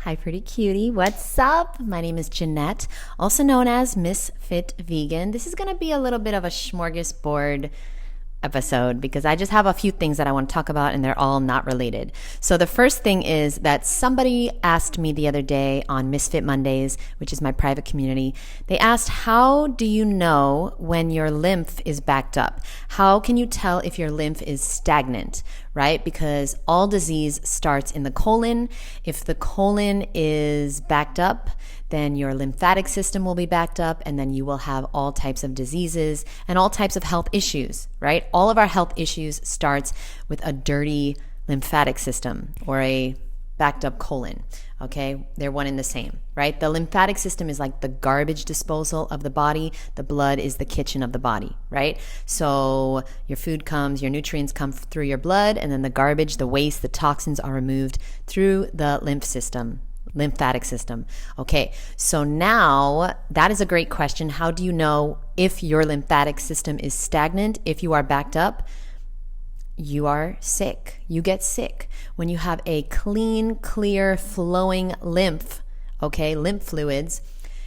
Hi, pretty cutie. What's up? My name is Jeanette, also known as Misfit Vegan. This is going to be a little bit of a smorgasbord episode because I just have a few things that I want to talk about and they're all not related. So the first thing is that somebody asked me the other day on Misfit Mondays, which is my private community. They asked, how do you know when your lymph is backed up? How can you tell if your lymph is stagnant, right? Because all disease starts in the colon. If the colon is backed up, then your lymphatic system will be backed up, and then you will have all types of diseases and all types of health issues, right? All of our health issues starts with a dirty lymphatic system or a backed up colon, okay? They're one and the same, right? The lymphatic system is like the garbage disposal of the body. The blood is the kitchen of the body, right? So your food comes, your nutrients come through your blood, and then the garbage, the waste, the toxins are removed through the lymphatic system. Okay, so now that is a great question. How do you know if your lymphatic system is stagnant? If you are backed up, you are sick. You get sick. When you have a clean, clear, flowing lymph fluids,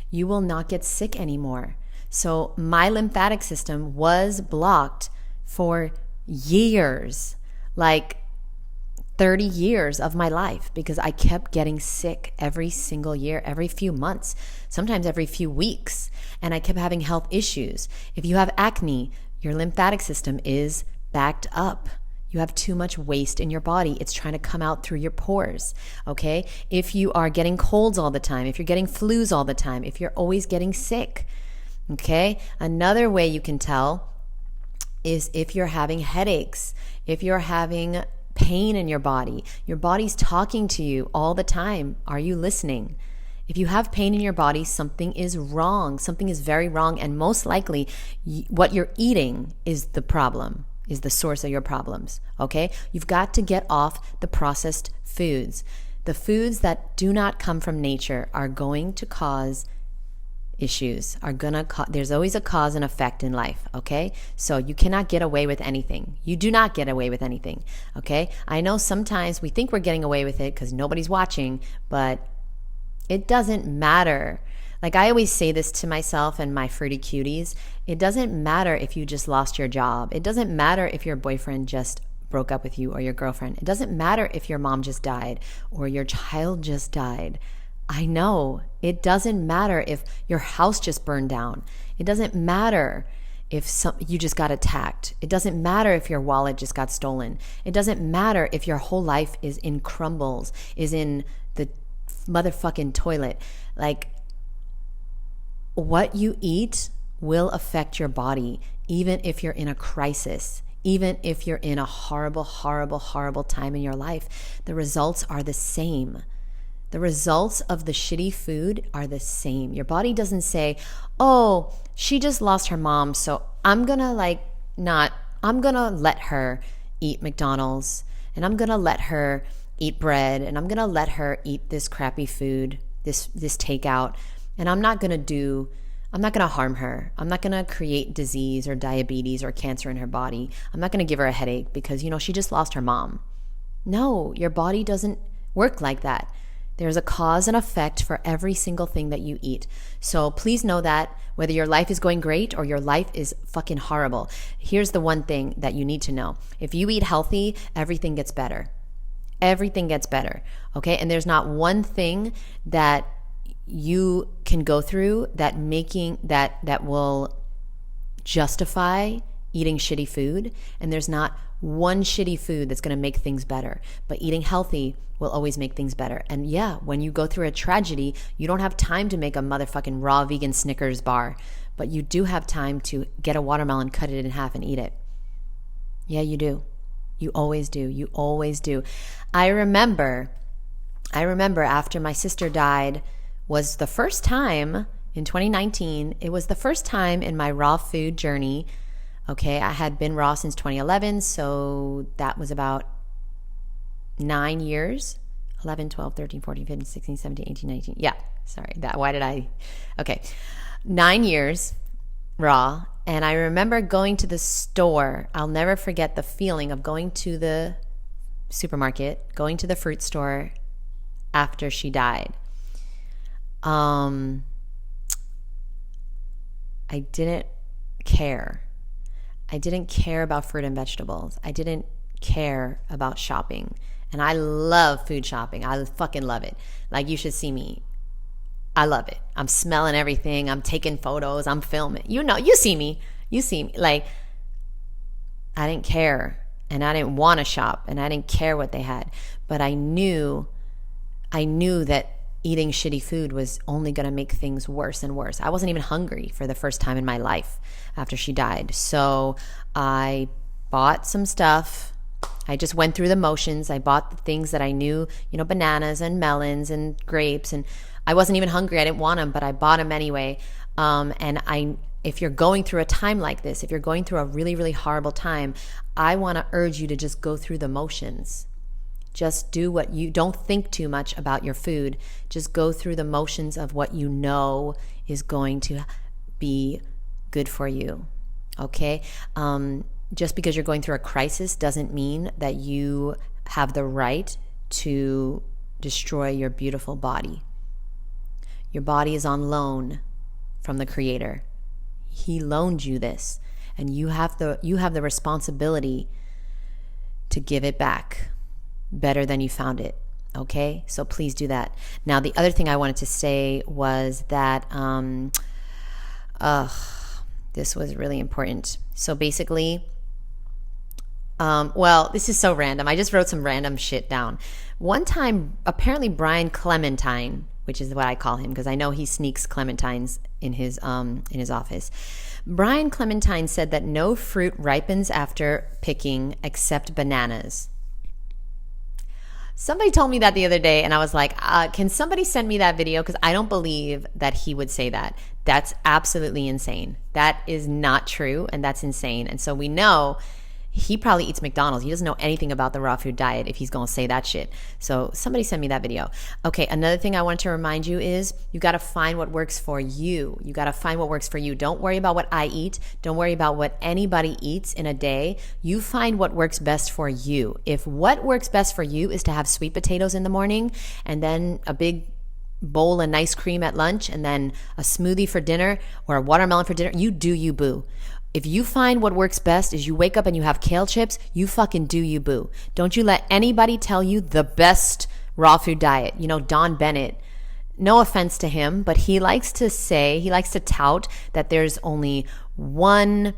you will not get sick anymore. So my lymphatic system was blocked for years, like 30 years of my life, because I kept getting sick every single year, every few months, sometimes every few weeks, and I kept having health issues. If you have acne, your lymphatic system is backed up. You have too much waste in your body. It's trying to come out through your pores, okay? If you are getting colds all the time, if you're getting flus all the time, if you're always getting sick, okay? Another way you can tell is if you're having headaches, if you're having pain in your body's talking to you all the time. Are you listening? If you have pain in your body, something is wrong. Something is very wrong, and most likely what you're eating is the problem, is the source of your problems, okay? You've got to get off the processed foods. The foods that do not come from nature are going to cause issues, there's always a cause and effect in life, okay? So you cannot get away with anything. You do not get away with anything, okay? I know sometimes we think we're getting away with it because nobody's watching, but it doesn't matter. Like I always say this to myself and my fruity cuties, it doesn't matter if you just lost your job. It doesn't matter if your boyfriend just broke up with you or your girlfriend. It doesn't matter if your mom just died or your child just died. I know. It doesn't matter if your house just burned down. It doesn't matter if you just got attacked. It doesn't matter if your wallet just got stolen. It doesn't matter if your whole life is in crumbles, is in the motherfucking toilet. Like, what you eat will affect your body, even if you're in a crisis, even if you're in a horrible, horrible, horrible time in your life. The results are the same. The results of the shitty food are the same. Your body doesn't say, oh, she just lost her mom, so I'm gonna let her eat McDonald's, and I'm gonna let her eat bread, and I'm gonna let her eat this crappy food, this takeout, and I'm not gonna harm her. I'm not gonna create disease or diabetes or cancer in her body. I'm not gonna give her a headache because, she just lost her mom. No, your body doesn't work like that. There's a cause and effect for every single thing that you eat. So please know that whether your life is going great or your life is fucking horrible, here's the one thing that you need to know. If you eat healthy, everything gets better. Everything gets better, okay? And there's not one thing that you can go through that will justify eating shitty food, and there's not one shitty food that's going to make things better. But eating healthy will always make things better. And yeah, when you go through a tragedy, you don't have time to make a motherfucking raw vegan Snickers bar, but you do have time to get a watermelon, cut it in half, and eat it. Yeah, you do. You always do. You always do. I remember after my sister died was the first time in 2019, it was the first time in my raw food journey. Okay, I had been raw since 2011, so that was about 9 years. 11, 12, 13, 14, 15, 16, 17, 18, 19. Yeah, sorry. Okay. 9 years raw. And I remember going to the store. I'll never forget the feeling of going to the supermarket, going to the fruit store after she died. I didn't care. I didn't care about fruit and vegetables. I didn't care about shopping. And I love food shopping. I fucking love it. Like, you should see me. I love it. I'm smelling everything. I'm taking photos. I'm filming. You see me. Like, I didn't care. And I didn't want to shop. And I didn't care what they had. But I knew that eating shitty food was only going to make things worse and worse. I wasn't even hungry for the first time in my life after she died. So I bought some stuff. I just went through the motions. I bought the things that I knew, bananas and melons and grapes. And I wasn't even hungry. I didn't want them, but I bought them anyway. If you're going through a time like this, if you're going through a really, really horrible time, I want to urge you to just go through the motions. Just do what you don't think too much about your food. Just go through the motions of what you know is going to be good for you. Okay? Just because you're going through a crisis doesn't mean that you have the right to destroy your beautiful body. Your body is on loan from the Creator. He loaned you this, and you have the responsibility to give it back better than you found it. Okay? So please do that. Now, the other thing I wanted to say was that this was really important. So basically, this is so random. I just wrote some random shit down. One time, apparently Brian Clementine, which is what I call him because I know he sneaks clementines in his office. Brian Clementine said that no fruit ripens after picking except bananas. Somebody told me that the other day, and I was like, can somebody send me that video? Because I don't believe that he would say that. That's absolutely insane. That is not true, and that's insane. And so we know he probably eats McDonald's. He doesn't know anything about the raw food diet if he's going to say that shit. So somebody send me that video. Okay, another thing I wanted to remind you is you got to find what works for you. You got to find what works for you. Don't worry about what I eat. Don't worry about what anybody eats in a day. You find what works best for you. If what works best for you is to have sweet potatoes in the morning and then a big bowl of ice cream at lunch and then a smoothie for dinner or a watermelon for dinner, you do you, boo. If you find what works best is you wake up and you have kale chips, you fucking do you, boo. Don't you let anybody tell you the best raw food diet. Don Bennett, no offense to him, but he likes to tout that there's one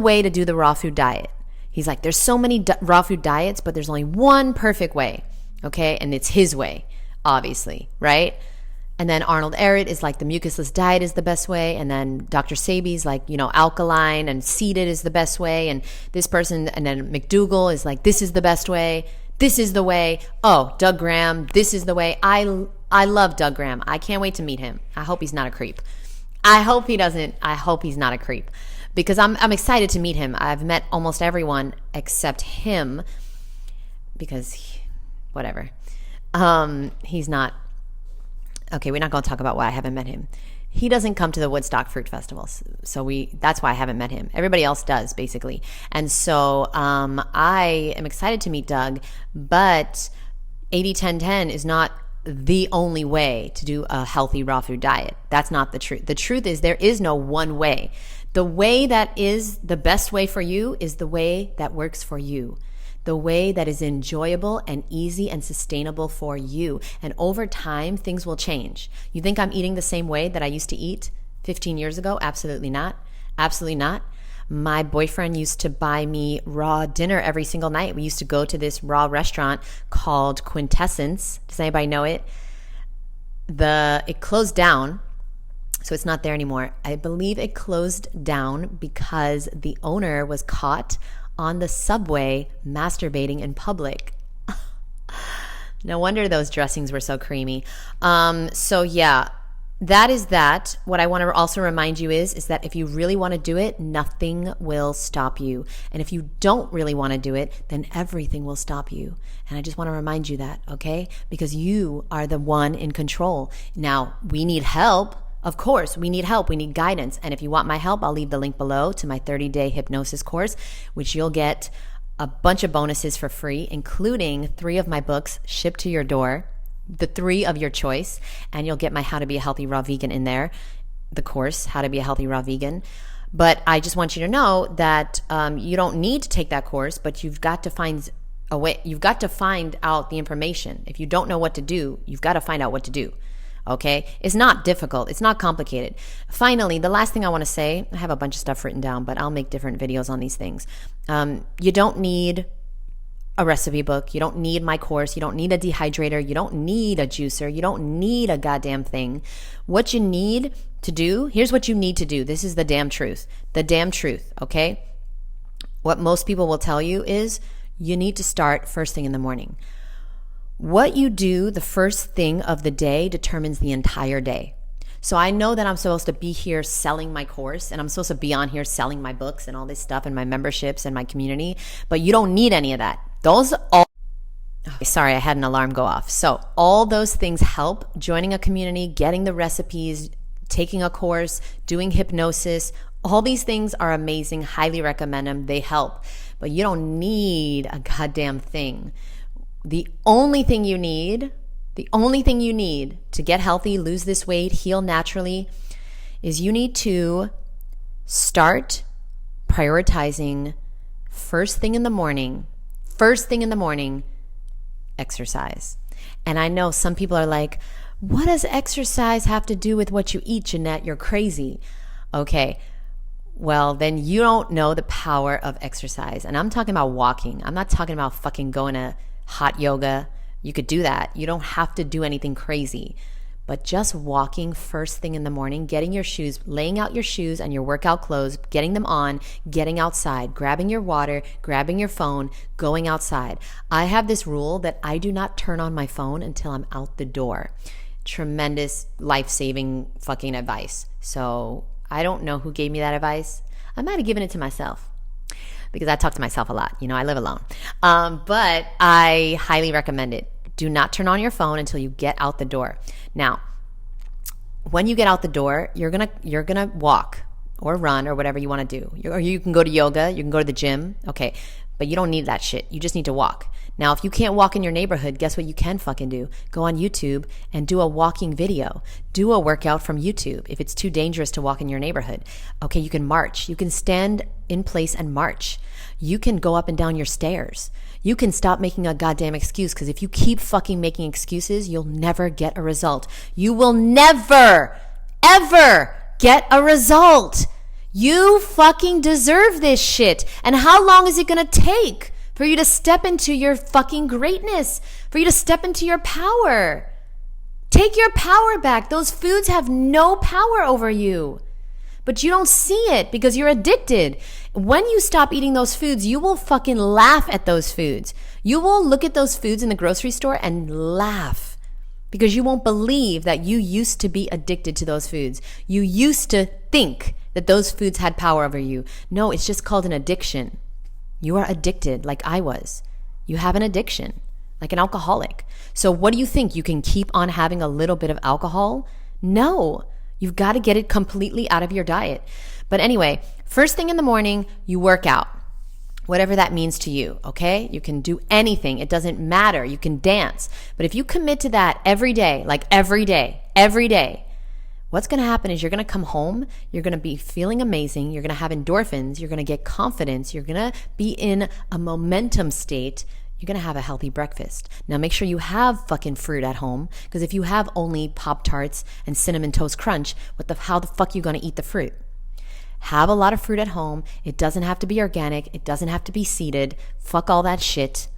way to do the raw food diet. He's like, there's so many raw food diets, but there's only one perfect way, okay? And it's his way, obviously, right? And then Arnold Ehret is like the mucusless diet is the best way. And then Dr. Sebi's like, alkaline and seeded is the best way. And this person, and then McDougall is like, this is the best way. This is the way. Oh, Doug Graham, this is the way. I love Doug Graham. I can't wait to meet him. I hope he's not a creep. I hope he's not a creep because I'm excited to meet him. I've met almost everyone except him because whatever. He's not. Okay, we're not going to talk about why I haven't met him. He doesn't come to the Woodstock Fruit Festivals, so that's why I haven't met him. Everybody else does, basically. And so I am excited to meet Doug, but 80-10-10 is not the only way to do a healthy raw food diet. That's not the truth. The truth is there is no one way. The way that is the best way for you is the way that works for you. The way that is enjoyable and easy and sustainable for you. And over time, things will change. You think I'm eating the same way that I used to eat 15 years ago? Absolutely not. Absolutely not. My boyfriend used to buy me raw dinner every single night. We used to go to this raw restaurant called Quintessence. Does anybody know it? It closed down, so it's not there anymore. I believe it closed down because the owner was caught on the subway masturbating in public. No wonder those dressings were so creamy. So yeah, that is that. What I want to also remind you is that if you really want to do it, nothing will stop you. And if you don't really want to do it, then everything will stop you. And I just want to remind you that, okay? Because you are the one in control. Now, we need help. Of course, we need help. We need guidance. And if you want my help, I'll leave the link below to my 30-day hypnosis course, which you'll get a bunch of bonuses for free, including 3 of my books shipped to your door, the 3 of your choice, and you'll get my How to Be a Healthy Raw Vegan in there, the course, How to Be a Healthy Raw Vegan. But I just want you to know that you don't need to take that course, but you've got to find a way. You've got to find out the information. If you don't know what to do, you've got to find out what to do. Okay? It's not difficult. It's not complicated. Finally, the last thing I want to say, I have a bunch of stuff written down, but I'll make different videos on these things. You don't need a recipe book. You don't need my course. You don't need a dehydrator. You don't need a juicer. You don't need a goddamn thing. What you need to do, here's what you need to do. This is the damn truth. The damn truth, okay? What most people will tell you is you need to start first thing in the morning. What you do the first thing of the day determines the entire day. So I know that I'm supposed to be here selling my course, and I'm supposed to be on here selling my books and all this stuff and my memberships and my community, but you don't need any of that. Those all, sorry, I had an alarm go off. So all those things help. Joining a community, getting the recipes, taking a course, doing hypnosis, all these things are amazing. Highly recommend them. They help, but you don't need a goddamn thing. The only thing you need to get healthy, lose this weight, heal naturally, is you need to start prioritizing first thing in the morning, exercise. And I know some people are like, what does exercise have to do with what you eat, Jeanette? You're crazy. Okay, well, then you don't know the power of exercise. And I'm talking about walking. I'm not talking about fucking going to hot yoga. You could do that. You don't have to do anything crazy. But just walking first thing in the morning, getting your shoes, laying out your shoes and your workout clothes, getting them on, getting outside, grabbing your water, grabbing your phone, going outside. I have this rule that I do not turn on my phone until I'm out the door. Tremendous life-saving fucking advice. So I don't know who gave me that advice. I might have given it to myself, because I talk to myself a lot. You know, I live alone. But I highly recommend it. Do not turn on your phone until you get out the door. Now, when you get out the door, you're gonna walk or run or whatever you want to do. Or you can go to yoga, you can go to the gym. Okay, but you don't need that shit. You just need to walk. Now, if you can't walk in your neighborhood, guess what you can fucking do? Go on YouTube and do a walking video. Do a workout from YouTube if it's too dangerous to walk in your neighborhood. Okay, you can march. You can stand in place and march. You can go up and down your stairs. You can stop making a goddamn excuse, because if you keep fucking making excuses, you'll never get a result. You will never, ever get a result. You fucking deserve this shit. And how long is it gonna take for you to step into your fucking greatness, for you to step into your power? Take your power back. Those foods have no power over you. But you don't see it because you're addicted. When you stop eating those foods, you will fucking laugh at those foods. You will look at those foods in the grocery store and laugh, because you won't believe that you used to be addicted to those foods. You used to think that those foods had power over you. No, it's just called an addiction. You are addicted like I was. You have an addiction, like an alcoholic. So what do you think? You can keep on having a little bit of alcohol? No. You've got to get it completely out of your diet. But anyway, first thing in the morning, you work out, whatever that means to you, okay? You can do anything. It doesn't matter. You can dance. But if you commit to that every day, like every day, what's going to happen is you're going to come home, you're going to be feeling amazing, you're going to have endorphins, you're going to get confidence, you're going to be in a momentum state. You're going to have a healthy breakfast. Now make sure you have fucking fruit at home, because if you have only Pop-Tarts and Cinnamon Toast Crunch, how the fuck are you going to eat the fruit? Have a lot of fruit at home. It doesn't have to be organic. It doesn't have to be seeded. Fuck all that shit.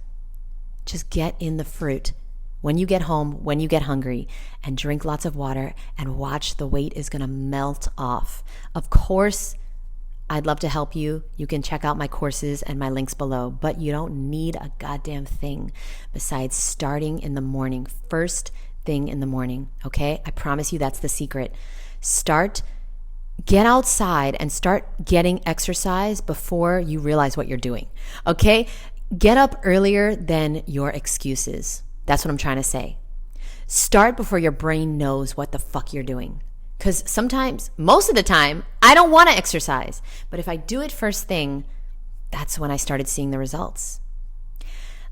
Just get in the fruit when you get home, when you get hungry, and drink lots of water and watch the weight is going to melt off. Of course, I'd love to help you. You can check out my courses and my links below, but you don't need a goddamn thing besides starting in the morning, first thing in the morning, okay? I promise you that's the secret. Get outside and start getting exercise before you realize what you're doing, okay? Get up earlier than your excuses. That's what I'm trying to say. Start before your brain knows what the fuck you're doing. Because sometimes, most of the time, I don't want to exercise. But if I do it first thing, that's when I started seeing the results.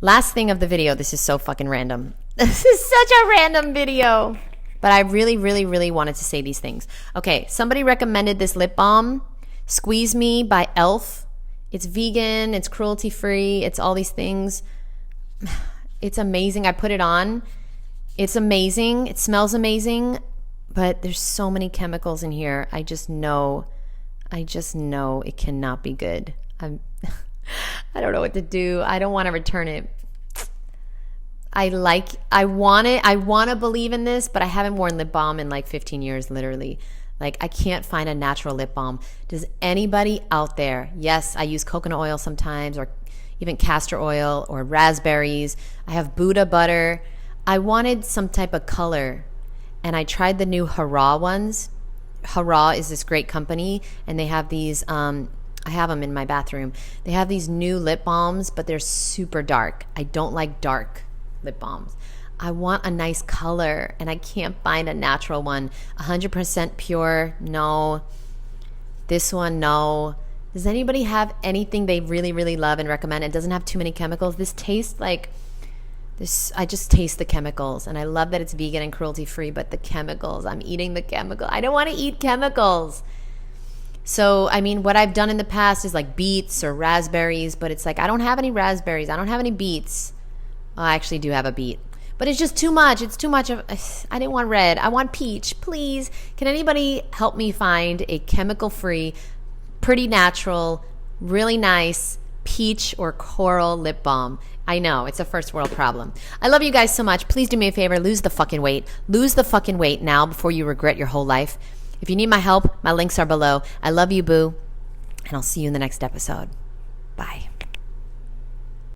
Last thing of the video, this is so fucking random. This is such a random video. But I really, really, really wanted to say these things. Okay, somebody recommended this lip balm, Squeeze Me by e.l.f. It's vegan, it's cruelty-free, it's all these things. It's amazing. I put it on. It's amazing. It smells amazing. But there's so many chemicals in here. I just know it cannot be good. I don't know what to do. I don't want to return it. I want to believe in this, but I haven't worn lip balm in like 15 years, literally. Like, I can't find a natural lip balm. Does anybody out there? Yes, I use coconut oil sometimes, or even castor oil, or raspberries. I have Buddha butter. I wanted some type of color, and I tried the new Hara ones. Hara is this great company, and they have these, I have them in my bathroom. They have these new lip balms, but they're super dark. I don't like dark lip balms. I want a nice color, and I can't find a natural one. 100% pure, no. This one, no. Does anybody have anything they really, really love and recommend? It doesn't have too many chemicals. This tastes like this. I just taste the chemicals, and I love that it's vegan and cruelty-free, but the chemicals, I'm eating the chemical. I don't want to eat chemicals. So, I mean, what I've done in the past is like beets or raspberries, but it's like I don't have any raspberries. I don't have any beets. Well, I actually do have a beet. But it's just too much. It's too much of, I didn't want red. I want peach. Please, can anybody help me find a chemical-free, pretty natural, really nice peach or coral lip balm? I know, it's a first world problem. I love you guys so much. Please do me a favor. Lose the fucking weight. Lose the fucking weight now before you regret your whole life. If you need my help, my links are below. I love you, boo. And I'll see you in the next episode. Bye.